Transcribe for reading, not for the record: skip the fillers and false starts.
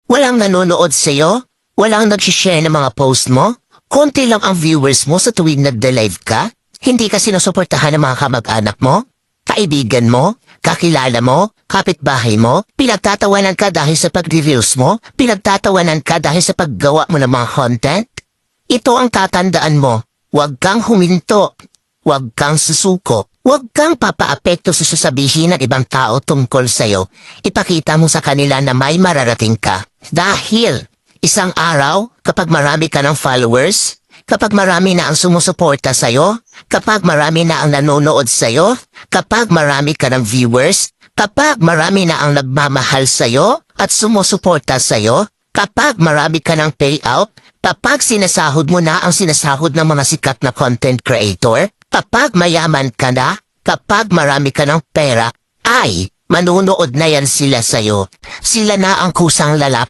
Walang nanonood sa'yo? Walang nag-share ng mga post mo? Konti lang ang viewers mo sa tuwing nagda-live ka? Hindi ka sinusuportahan ng mga kamag-anak mo? Kaibigan mo? Kakilala mo? Kapitbahay mo? Pinagtatawanan ka dahil sa pag-reveals mo? Pinagtatawanan ka dahil sa paggawa mo ng mga content? Ito ang tatandaan mo. Huwag kang huminto. Huwag kang susuko. Huwag kang papaapekto sa sasabihin ng ibang tao tungkol sa'yo. Ipakita mo sa kanila na may mararating ka. Dahil isang araw, kapag marami ka ng followers, kapag marami na ang sumusuporta sa'yo, kapag marami na ang nanonood sa'yo, kapag marami ka ng viewers, kapag marami na ang nagmamahal sa'yo at sumusuporta sa'yo, kapag marami ka ng payout, kapag sinasahod mo na ang sinasahod ng mga sikat na content creator, kapag mayaman ka na, kapag marami ka ng pera, ay manunood na yan sila sa'yo. Sila na ang kusang lalap